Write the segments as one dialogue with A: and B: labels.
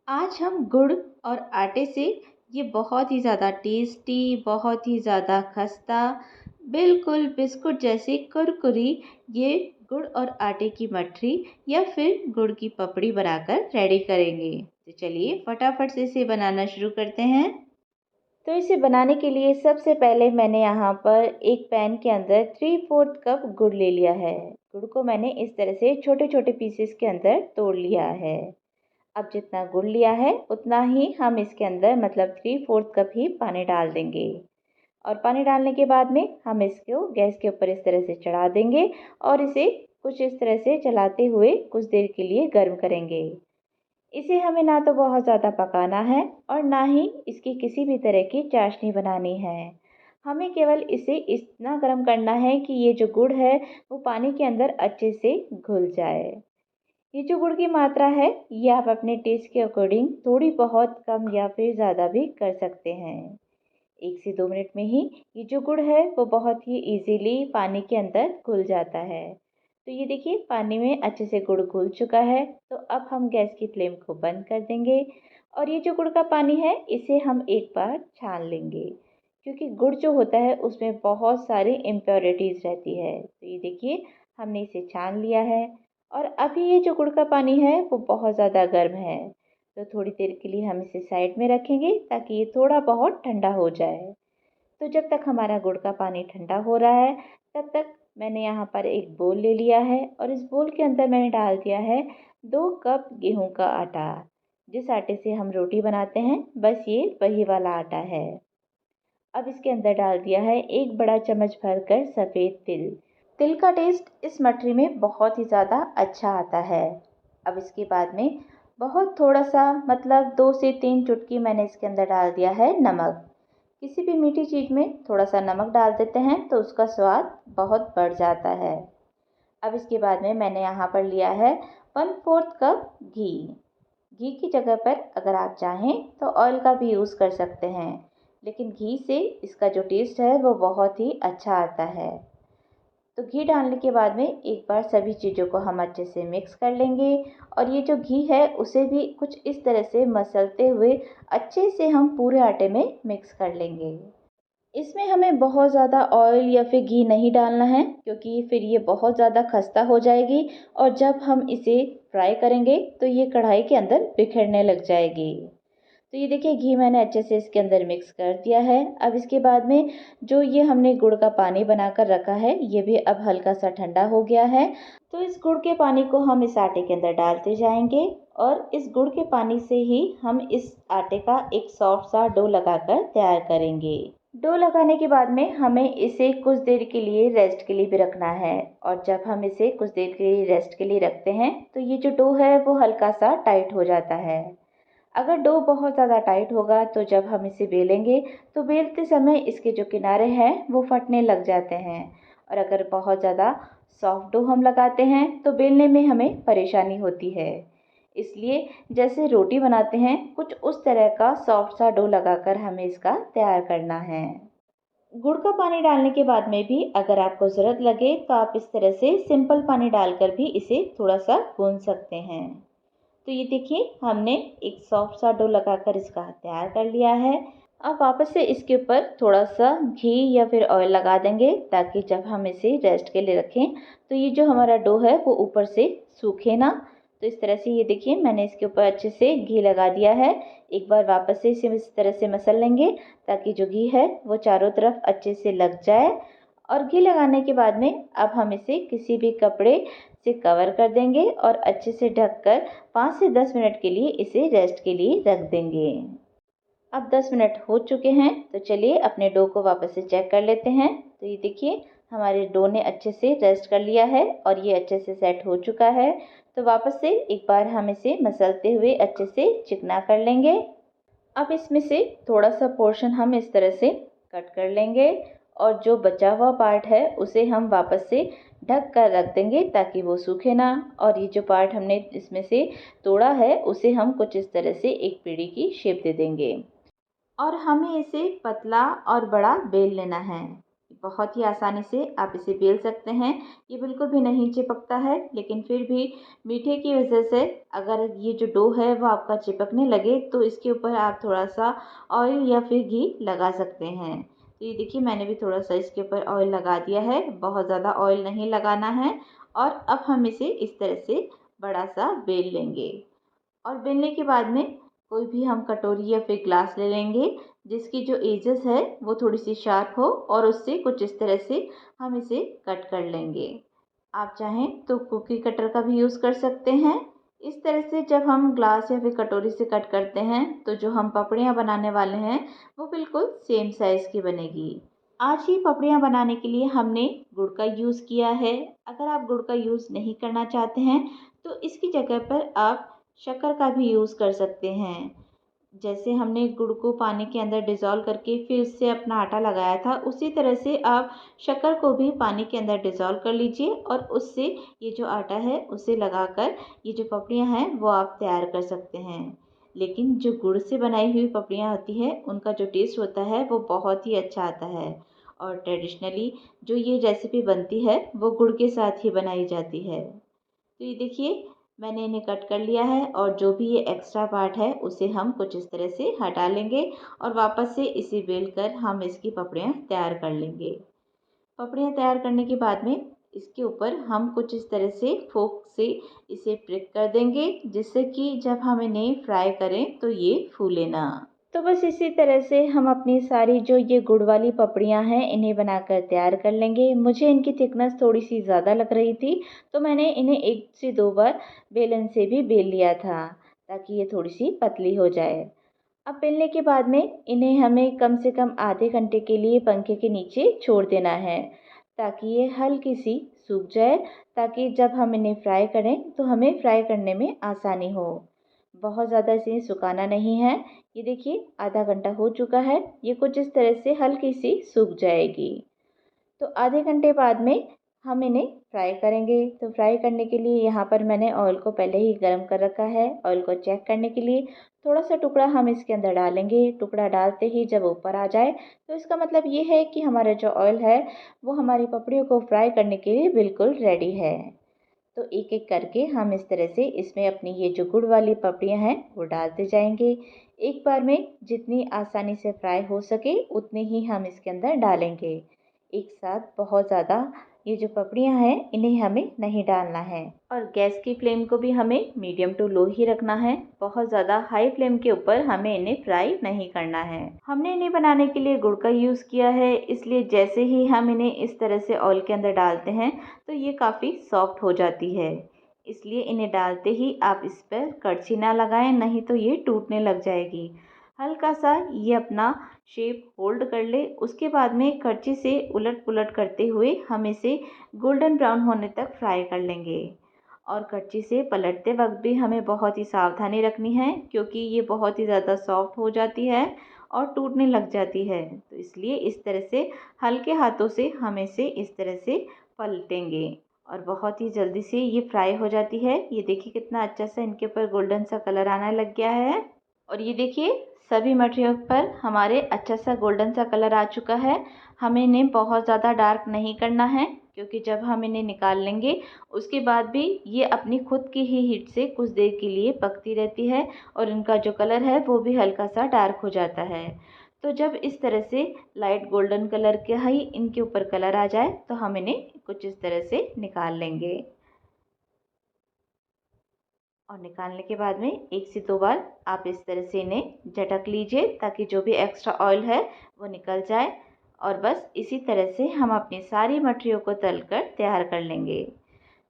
A: आज हम गुड़ और आटे से ये बहुत ही ज़्यादा टेस्टी, बहुत ही ज़्यादा खस्ता, बिल्कुल बिस्कुट जैसी कुरकुरी ये गुड़ और आटे की मठरी या फिर गुड़ की पपड़ी बनाकर रेडी करेंगे। तो चलिए फटाफट से इसे बनाना शुरू करते हैं। तो इसे बनाने के लिए सबसे पहले मैंने यहाँ पर एक पैन के अंदर 3/4 कप गुड़ ले लिया है। गुड़ को मैंने इस तरह से छोटे छोटे पीसेस के अंदर तोड़ लिया है। अब जितना गुड़ लिया है उतना ही हम इसके अंदर मतलब 3/4 कप ही पानी डाल देंगे। और पानी डालने के बाद में हम इसको गैस के ऊपर इस तरह से चढ़ा देंगे और इसे कुछ इस तरह से चलाते हुए कुछ देर के लिए गर्म करेंगे। इसे हमें ना तो बहुत ज़्यादा पकाना है और ना ही इसकी किसी भी तरह की चाशनी बनानी है। हमें केवल इसे इतना गर्म करना है कि ये जो गुड़ है वो पानी के अंदर अच्छे से घुल जाए। ये जो गुड़ की मात्रा है ये आप अपने टेस्ट के अकॉर्डिंग थोड़ी बहुत कम या फिर ज़्यादा भी कर सकते हैं। 1 से 2 मिनट में ही ये जो गुड़ है वो बहुत ही इजीली पानी के अंदर घुल जाता है। तो ये देखिए पानी में अच्छे से गुड़ घुल चुका है। तो अब हम गैस की फ्लेम को बंद कर देंगे और ये जो गुड़ का पानी है इसे हम एक बार छान लेंगे, क्योंकि गुड़ जो होता है उसमें बहुत सारी इम्प्योरिटीज़ रहती है। तो ये देखिए हमने इसे छान लिया है और अभी ये जो गुड़ का पानी है वो बहुत ज़्यादा गर्म है। तो थोड़ी देर के लिए हम इसे साइड में रखेंगे ताकि ये थोड़ा बहुत ठंडा हो जाए। तो जब तक हमारा गुड़ का पानी ठंडा हो रहा है तब तक मैंने यहाँ पर एक बोल ले लिया है और इस बोल के अंदर मैंने डाल दिया है 2 कप गेहूं का आटा। जिस आटे से हम रोटी बनाते हैं बस ये वही वाला आटा है। अब इसके अंदर डाल दिया है 1 बड़ा चम्मच भरकर सफ़ेद तिल। तिल का टेस्ट इस मठरी में बहुत ही ज़्यादा अच्छा आता है। अब इसके बाद में बहुत थोड़ा सा मतलब 2 से 3 चुटकी मैंने इसके अंदर डाल दिया है नमक। किसी भी मीठी चीज़ में थोड़ा सा नमक डाल देते हैं तो उसका स्वाद बहुत बढ़ जाता है। अब इसके बाद में मैंने यहाँ पर लिया है 1/4 कप घी। घी की जगह पर अगर आप चाहें तो ऑयल का भी यूज़ कर सकते हैं, लेकिन घी से इसका जो टेस्ट है वो बहुत ही अच्छा आता है। तो घी डालने के बाद में एक बार सभी चीज़ों को हम अच्छे से मिक्स कर लेंगे और ये जो घी है उसे भी कुछ इस तरह से मसलते हुए अच्छे से हम पूरे आटे में मिक्स कर लेंगे। इसमें हमें बहुत ज़्यादा ऑयल या फिर घी नहीं डालना है, क्योंकि फिर ये बहुत ज़्यादा खस्ता हो जाएगी और जब हम इसे फ्राई करेंगे तो ये कढ़ाई के अंदर बिखरने लग जाएगी। तो ये देखिए घी मैंने अच्छे से इसके अंदर मिक्स कर दिया है। अब इसके बाद में जो ये हमने गुड़ का पानी बनाकर रखा है ये भी अब हल्का सा ठंडा हो गया है। तो इस गुड़ के पानी को हम इस आटे के अंदर डालते जाएंगे और इस गुड़ के पानी से ही हम इस आटे का एक सॉफ्ट सा डो लगाकर तैयार करेंगे। डो लगाने के बाद में हमें इसे कुछ देर के लिए रेस्ट के लिए भी रखना है। और जब हम इसे कुछ देर के लिए रेस्ट के लिए रखते हैं तो ये जो डो है वो हल्का सा टाइट हो जाता है। अगर डो बहुत ज़्यादा टाइट होगा तो जब हम इसे बेलेंगे तो बेलते समय इसके जो किनारे हैं वो फटने लग जाते हैं। और अगर बहुत ज़्यादा सॉफ्ट डो हम लगाते हैं तो बेलने में हमें परेशानी होती है। इसलिए जैसे रोटी बनाते हैं कुछ उस तरह का सॉफ्ट सा डो लगाकर हमें इसका तैयार करना है। गुड़ का पानी डालने के बाद में भी अगर आपको ज़रूरत लगे तो आप इस तरह से सिंपल पानी डालकर भी इसे थोड़ा सा गूंथ सकते हैं। तो ये देखिए हमने एक सॉफ्ट सा डो लगाकर इसका तैयार कर लिया है। अब वापस से इसके ऊपर थोड़ा सा घी या फिर ऑयल लगा देंगे ताकि जब हम इसे रेस्ट के लिए रखें तो ये जो हमारा डो है वो ऊपर से सूखे ना। तो इस तरह से ये देखिए मैंने इसके ऊपर अच्छे से घी लगा दिया है। एक बार वापस से इसे इस तरह से मसल लेंगे ताकि जो घी है वो चारों तरफ अच्छे से लग जाए। और घी लगाने के बाद में अब हम इसे किसी भी कपड़े से कवर कर देंगे और अच्छे से ढककर 5 से 10 मिनट के लिए इसे रेस्ट के लिए रख देंगे। अब 10 मिनट हो चुके हैं तो चलिए अपने डो को वापस से चेक कर लेते हैं। तो ये देखिए हमारे डो ने अच्छे से रेस्ट कर लिया है और ये अच्छे से सेट हो चुका है। तो वापस से एक बार हम इसे मसलते हुए अच्छे से चिकना कर लेंगे। अब इसमें से थोड़ा सा पोर्शन हम इस तरह से कट कर लेंगे और जो बचा हुआ पार्ट है उसे हम वापस से ढक कर रख देंगे ताकि वो सूखे ना। और ये जो पार्ट हमने इसमें से तोड़ा है उसे हम कुछ इस तरह से एक पेड़ी की शेप दे देंगे और हमें इसे पतला और बड़ा बेल लेना है। बहुत ही आसानी से आप इसे बेल सकते हैं। ये बिल्कुल भी नहीं चिपकता है, लेकिन फिर भी मीठे की वजह से अगर ये जो डो है वो आपका चिपकने लगे तो इसके ऊपर आप थोड़ा-सा ऑयल या फिर घी लगा सकते हैं। तो ये देखिए मैंने भी थोड़ा-सा इसके ऊपर ऑयल लगा दिया है, बहुत ज़्यादा ऑयल नहीं लगाना है। और अब हम इसे इस तरह से बड़ा-सा बेल लेंगे। और बेलने के बाद में कोई भी हम कटोरी या फिर ग्लास ले लेंगे जिसकी जो एजेस है वो थोड़ी सी शार्प हो और उससे कुछ इस तरह से हम इसे कट कर लेंगे। आप चाहें तो कुकी कटर का भी यूज़ कर सकते हैं। इस तरह से जब हम ग्लास या फिर कटोरी से कट करते हैं तो जो हम पपड़ियाँ बनाने वाले हैं वो बिल्कुल सेम साइज़ की बनेगी। आज ही पपड़ियाँ बनाने के लिए हमने गुड़ का यूज़ किया है। अगर आप गुड़ का यूज़ नहीं करना चाहते हैं तो इसकी जगह पर आप शक्कर का भी यूज़ कर सकते हैं। जैसे हमने गुड़ को पानी के अंदर डिज़ोल्व करके फिर उससे अपना आटा लगाया था, उसी तरह से आप शक्कर को भी पानी के अंदर डिज़ोल्व कर लीजिए और उससे ये जो आटा है उसे लगाकर ये जो पपड़ियाँ हैं वो आप तैयार कर सकते हैं। लेकिन जो गुड़ से बनाई हुई पपड़ियाँ होती हैं उनका जो टेस्ट होता है वो बहुत ही अच्छा आता है। और ट्रेडिशनली जो ये रेसिपी बनती है वो गुड़ के साथ ही बनाई जाती है। तो ये देखिए मैंने इन्हें कट कर लिया है और जो भी ये एक्स्ट्रा पार्ट है उसे हम कुछ इस तरह से हटा लेंगे और वापस से इसे बेल कर हम इसकी पपड़ियाँ तैयार कर लेंगे। पपड़ियाँ तैयार करने के बाद में इसके ऊपर हम कुछ इस तरह से फोक से इसे प्रिक कर देंगे जिससे कि जब हम इन्हें फ्राई करें तो ये फूले ना। तो बस इसी तरह से हम अपनी सारी जो ये गुड़ वाली पपड़ियाँ हैं इन्हें बनाकर तैयार कर लेंगे। मुझे इनकी थिकनेस थोड़ी सी ज़्यादा लग रही थी तो मैंने इन्हें 1 से 2 बार बेलन से भी बेल लिया था ताकि ये थोड़ी सी पतली हो जाए। अब बेलने के बाद में इन्हें हमें कम से कम आधे घंटे के लिए पंखे के नीचे छोड़ देना है ताकि ये हल्की सी सूख जाए, ताकि जब हम इन्हें फ्राई करें तो हमें फ्राई करने में आसानी हो। बहुत ज़्यादा इसे सुखाना नहीं है। ये देखिए आधा घंटा हो चुका है, ये कुछ इस तरह से हल्की सी सूख जाएगी। तो आधे घंटे बाद में हम इन्हें फ्राई करेंगे। तो फ्राई करने के लिए यहाँ पर मैंने ऑयल को पहले ही गर्म कर रखा है। ऑयल को चेक करने के लिए थोड़ा सा टुकड़ा हम इसके अंदर डालेंगे। टुकड़ा डालते ही जब ऊपर आ जाए तो इसका मतलब ये है कि हमारा जो ऑयल है वो हमारी पपड़ियों को फ्राई करने के लिए बिल्कुल रेडी है। तो एक एक करके हम इस तरह से इसमें अपनी ये जो गुड़ वाली पपड़ियाँ हैं वो डालते जाएंगे। एक बार में जितनी आसानी से फ्राई हो सके उतनी ही हम इसके अंदर डालेंगे। एक साथ बहुत ज़्यादा ये जो पपड़ियाँ हैं इन्हें हमें नहीं डालना है। और गैस की फ्लेम को भी हमें मीडियम टू लो ही रखना है। बहुत ज़्यादा हाई फ्लेम के ऊपर हमें इन्हें फ्राई नहीं करना है। हमने इन्हें बनाने के लिए गुड़ का यूज़ किया है, इसलिए जैसे ही हम इन्हें इस तरह से ऑयल के अंदर डालते हैं तो ये काफ़ी सॉफ्ट हो जाती है। इसलिए इन्हें डालते ही आप इस पर कड़छी ना लगाएं, नहीं तो ये टूटने लग जाएगी। हल्का सा ये अपना शेप होल्ड कर ले, उसके बाद में कड़छी से उलट पुलट करते हुए हम इसे गोल्डन ब्राउन होने तक फ्राई कर लेंगे। और कड़छी से पलटते वक्त भी हमें बहुत ही सावधानी रखनी है क्योंकि ये बहुत ही ज़्यादा सॉफ्ट हो जाती है और टूटने लग जाती है। तो इसलिए इस तरह से हल्के हाथों से हम इसे इस तरह से पलटेंगे और बहुत ही जल्दी से ये फ्राई हो जाती है। ये देखिए कितना अच्छा सा इनके ऊपर गोल्डन सा कलर आने लग गया है। और ये देखिए सभी मटरियों पर हमारे अच्छा सा गोल्डन सा कलर आ चुका है। हमें इन्हें बहुत ज़्यादा डार्क नहीं करना है क्योंकि जब हम इन्हें निकाल लेंगे उसके बाद भी ये अपनी खुद की ही हीट से कुछ देर के लिए पकती रहती है और इनका जो कलर है वो भी हल्का सा डार्क हो जाता है। तो जब इस तरह से लाइट गोल्डन कलर के ही इनके ऊपर कलर आ जाए तो हम इन्हें कुछ इस तरह से निकाल लेंगे। और निकालने के बाद में 1 से 2 बार आप इस तरह से इन्हें झटक लीजिए ताकि जो भी एक्स्ट्रा ऑयल है वो निकल जाए। और बस इसी तरह से हम अपनी सारी मठरियों को तलकर तैयार कर लेंगे।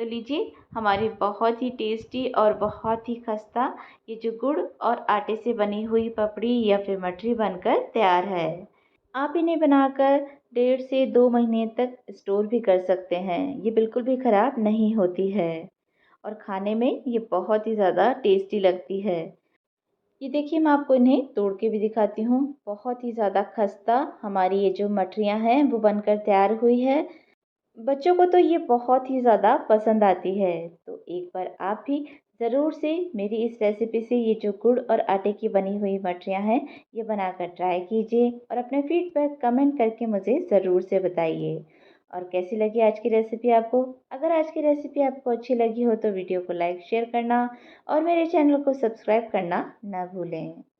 A: तो लीजिए हमारी बहुत ही टेस्टी और बहुत ही खस्ता ये जो गुड़ और आटे से बनी हुई पपड़ी या फिर मठरी बनकर तैयार है। आप इन्हें बनाकर 1.5 से 2 महीने तक स्टोर भी कर सकते हैं। ये बिल्कुल भी ख़राब नहीं होती है और खाने में ये बहुत ही ज़्यादा टेस्टी लगती है। ये देखिए मैं आपको इन्हें तोड़ के भी दिखाती हूँ। बहुत ही ज़्यादा खस्ता हमारी ये जो मठरियाँ हैं वो बनकर तैयार हुई है। बच्चों को तो ये बहुत ही ज़्यादा पसंद आती है। तो एक बार आप भी ज़रूर से मेरी इस रेसिपी से ये जो गुड़ और आटे की बनी हुई मठरियाँ हैं, ये बनाकर ट्राई कीजिए और अपने फीडबैक कमेंट करके मुझे ज़रूर से बताइए। और कैसी लगी आज की रेसिपी आपको? अगर आज की रेसिपी आपको अच्छी लगी हो तो वीडियो को लाइक शेयर करना और मेरे चैनल को सब्सक्राइब करना ना भूलें।